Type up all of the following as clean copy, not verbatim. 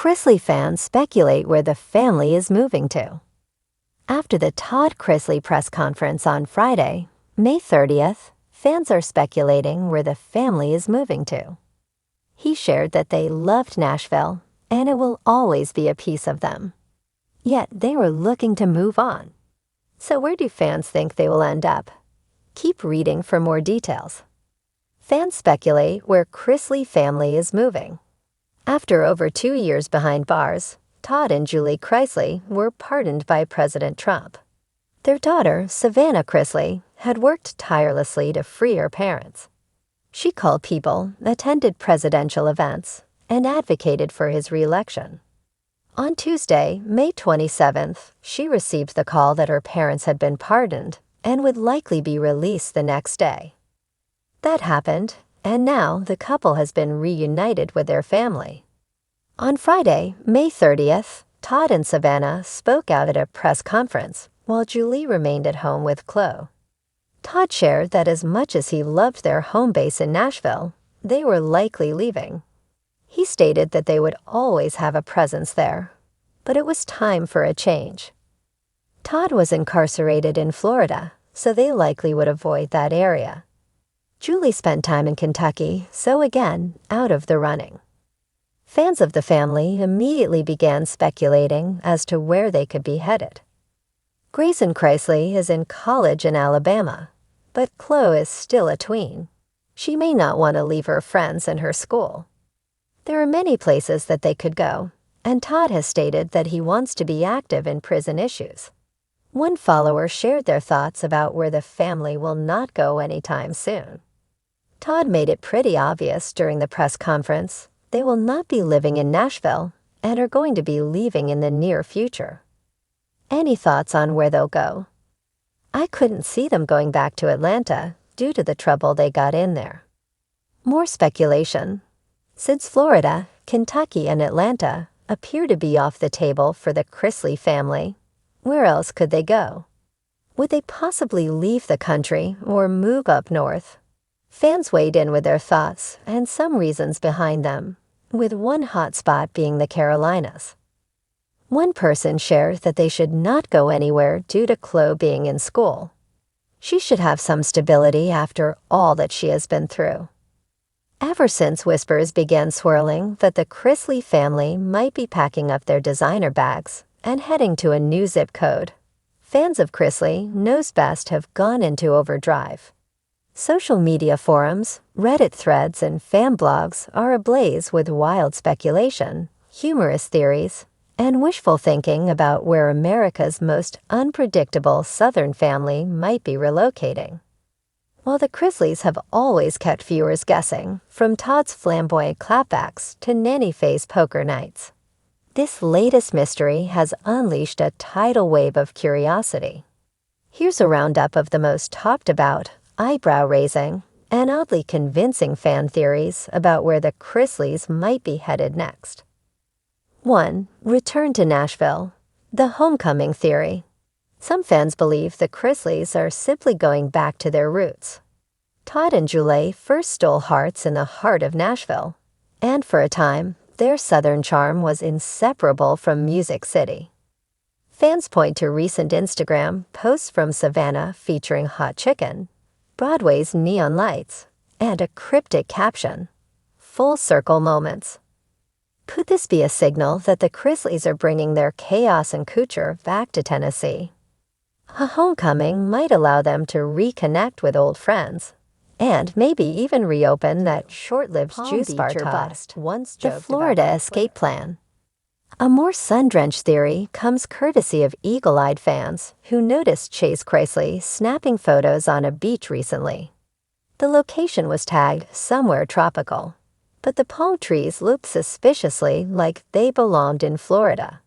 Chrisley fans speculate where the family is moving to. After the Todd Chrisley press conference on Friday, May 30th, fans are speculating where the family is moving to. He shared that they loved Nashville, and it will always be a piece of them. Yet they were looking to move on. So where do fans think they will end up? Keep reading for more details. Fans speculate where Chrisley family is moving. After over 2 years behind bars, Todd and Julie Chrisley were pardoned by President Trump. Their daughter, Savannah Chrisley, had worked tirelessly to free her parents. She called people, attended presidential events, and advocated for his re-election. On Tuesday, May 27th, she received the call that her parents had been pardoned and would likely be released the next day. That happened, and now the couple has been reunited with their family. On Friday, May 30th, Todd and Savannah spoke out at a press conference while Julie remained at home with Chloe. Todd shared that as much as he loved their home base in Nashville, they were likely leaving. He stated that they would always have a presence there, but it was time for a change. Todd was incarcerated in Florida, so they likely would avoid that area. Julie spent time in Kentucky, so again, out of the running. Fans of the family immediately began speculating as to where they could be headed. Grayson Chrisley is in college in Alabama, but Chloe is still a tween. She may not want to leave her friends and her school. There are many places that they could go, and Todd has stated that he wants to be active in prison issues. One follower shared their thoughts about where the family will not go anytime soon. Todd made it pretty obvious during the press conference they will not be living in Nashville and are going to be leaving in the near future. Any thoughts on where they'll go? I couldn't see them going back to Atlanta due to the trouble they got in there. More speculation. Since Florida, Kentucky, and Atlanta appear to be off the table for the Chrisley family, where else could they go? Would they possibly leave the country or move up north? Fans weighed in with their thoughts and some reasons behind them, with one hot spot being the Carolinas. One person shared that they should not go anywhere due to Chloe being in school. She should have some stability after all that she has been through. Ever since whispers began swirling that the Chrisley family might be packing up their designer bags and heading to a new zip code, fans of Chrisley knows best have gone into overdrive. Social media forums, Reddit threads, and fan blogs are ablaze with wild speculation, humorous theories, and wishful thinking about where America's most unpredictable Southern family might be relocating. While the Chrisleys have always kept viewers guessing, from Todd's flamboyant clapbacks to nanny-face poker nights, this latest mystery has unleashed a tidal wave of curiosity. Here's a roundup of the most talked about, eyebrow-raising, and oddly convincing fan theories about where the Chrisleys might be headed next. 1. Return to Nashville. The homecoming theory. Some fans believe the Chrisleys are simply going back to their roots. Todd and Julie first stole hearts in the heart of Nashville, and for a time, their Southern charm was inseparable from Music City. Fans point to recent Instagram posts from Savannah featuring hot chicken, Broadway's neon lights, and a cryptic caption, "Full circle moments." Could this be a signal that the Chrisleys are bringing their chaos and couture back to Tennessee? A homecoming might allow them to reconnect with old friends, and maybe even reopen that short-lived juice bar Todd once joked about. The Florida escape plan. A more sun-drenched theory comes courtesy of eagle-eyed fans who noticed Chase Chrisley snapping photos on a beach recently. The location was tagged somewhere tropical, but the palm trees looked suspiciously like they belonged in Florida.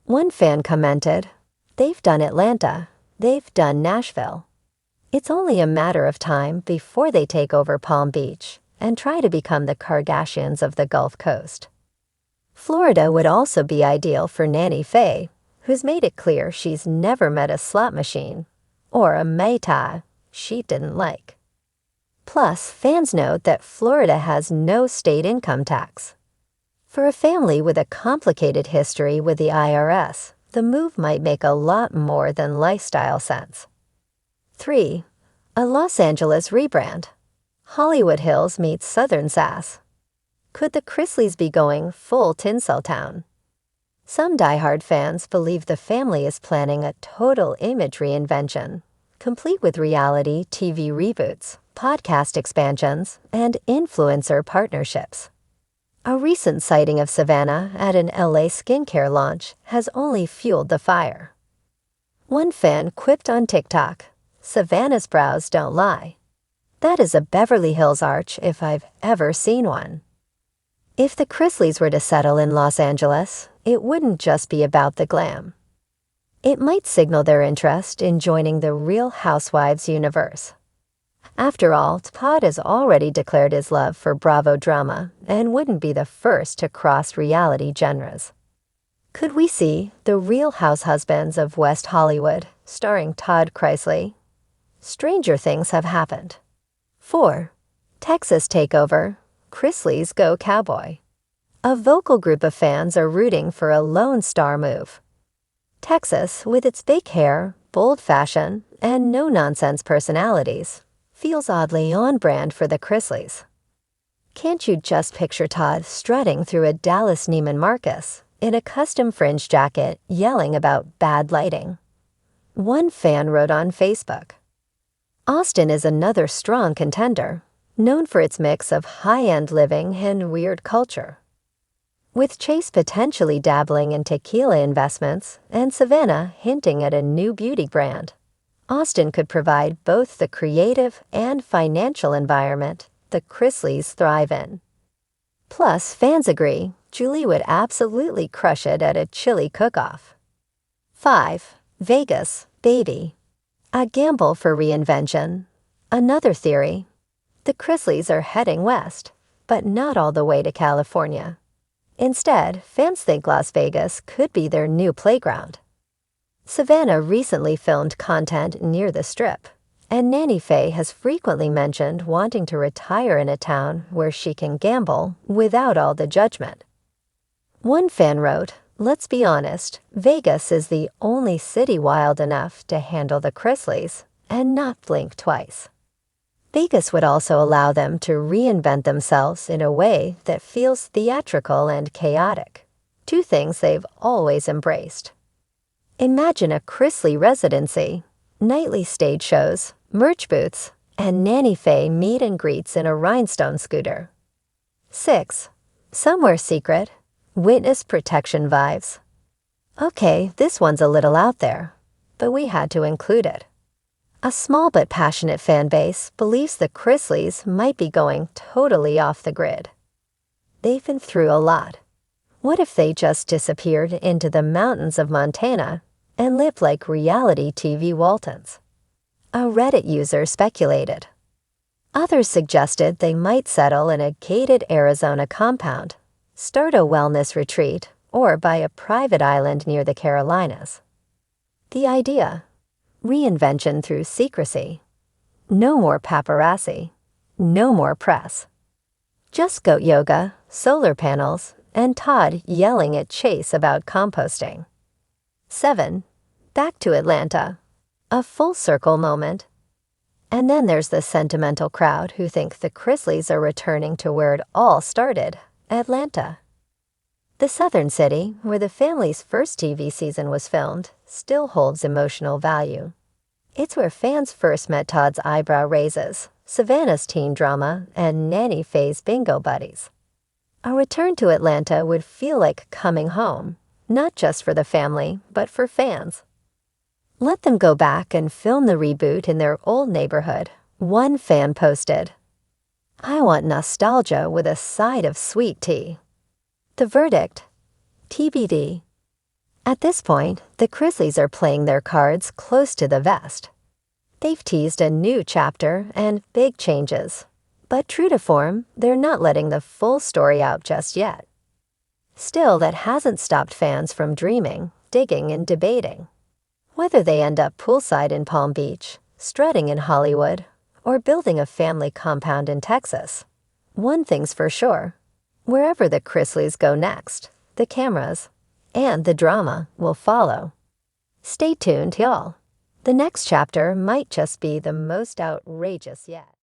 One fan commented, "They've done Atlanta, they've done Nashville. It's only a matter of time before they take over Palm Beach and try to become the Kardashians of the Gulf Coast." Florida would also be ideal for Nanny Faye, who's made it clear she's never met a slot machine or a Mai Tai she didn't like. Plus, fans note that Florida has no state income tax. For a family with a complicated history with the IRS, the move might make a lot more than lifestyle sense. 3. A Los Angeles rebrand. Hollywood Hills meets Southern Sass. Could the Chrisleys be going full Tinseltown? Some diehard fans believe the family is planning a total image reinvention, complete with reality TV reboots, podcast expansions, and influencer partnerships. A recent sighting of Savannah at an LA skincare launch has only fueled the fire. One fan quipped on TikTok, "Savannah's brows don't lie." That is a Beverly Hills arch if I've ever seen one. If the Chrisleys were to settle in Los Angeles, it wouldn't just be about the glam. It might signal their interest in joining the Real Housewives universe. After all, Todd has already declared his love for Bravo drama and wouldn't be the first to cross reality genres. Could we see The Real House Husbands of West Hollywood, starring Todd Chrisley? Stranger things have happened. 4. Texas takeover. Chrisley's Go Cowboy. A vocal group of fans are rooting for a Lone Star move. Texas, with its big hair, bold fashion, and no-nonsense personalities, feels oddly on-brand for the Chrisleys. Can't you just picture Todd strutting through a Dallas Neiman Marcus in a custom fringe jacket yelling about bad lighting? One fan wrote on Facebook, "Austin is another strong contender, known for its mix of high-end living and weird culture." With Chase potentially dabbling in tequila investments and Savannah hinting at a new beauty brand, Austin could provide both the creative and financial environment the Chrisleys thrive in. Plus, fans agree Julie would absolutely crush it at a chili cook-off. 5. Vegas, baby. A gamble for reinvention. Another theory. The Chrisleys are heading west, but not all the way to California. Instead, fans think Las Vegas could be their new playground. Savannah recently filmed content near the Strip, and Nanny Faye has frequently mentioned wanting to retire in a town where she can gamble without all the judgment. One fan wrote, "Let's be honest, Vegas is the only city wild enough to handle the Chrisleys and not blink twice." Vegas would also allow them to reinvent themselves in a way that feels theatrical and chaotic, two things they've always embraced. Imagine a Chrisley residency, nightly stage shows, merch booths, and Nanny Faye meet and greets in a rhinestone scooter. 6. Somewhere secret, witness protection vibes. Okay, this one's a little out there, but we had to include it. A small but passionate fan base believes the Chrisleys might be going totally off the grid. They've been through a lot. What if they just disappeared into the mountains of Montana and lived like reality TV Waltons? A Reddit user speculated. Others suggested they might settle in a gated Arizona compound, start a wellness retreat, or buy a private island near the Carolinas. The idea: reinvention through secrecy. No more paparazzi. No more press. Just goat yoga, solar panels, and Todd yelling at Chase about composting. 7. Back to Atlanta. A full circle moment. And then there's the sentimental crowd who think the Chrisleys are returning to where it all started, Atlanta. The southern city, where the family's first TV season was filmed, still holds emotional value. It's where fans first met Todd's eyebrow raises, Savannah's teen drama, and Nanny Faye's bingo buddies. A return to Atlanta would feel like coming home, not just for the family, but for fans. Let them go back and film the reboot in their old neighborhood. One fan posted, "I want nostalgia with a side of sweet tea." The verdict: TBD. At this point, the Chrisleys are playing their cards close to the vest. They've teased a new chapter and big changes, but true to form, they're not letting the full story out just yet. Still, that hasn't stopped fans from dreaming, digging, and debating. Whether they end up poolside in Palm Beach, strutting in Hollywood, or building a family compound in Texas, one thing's for sure: Wherever the Chrisleys go next, the cameras and the drama will follow. Stay tuned, y'all. The next chapter might just be the most outrageous yet.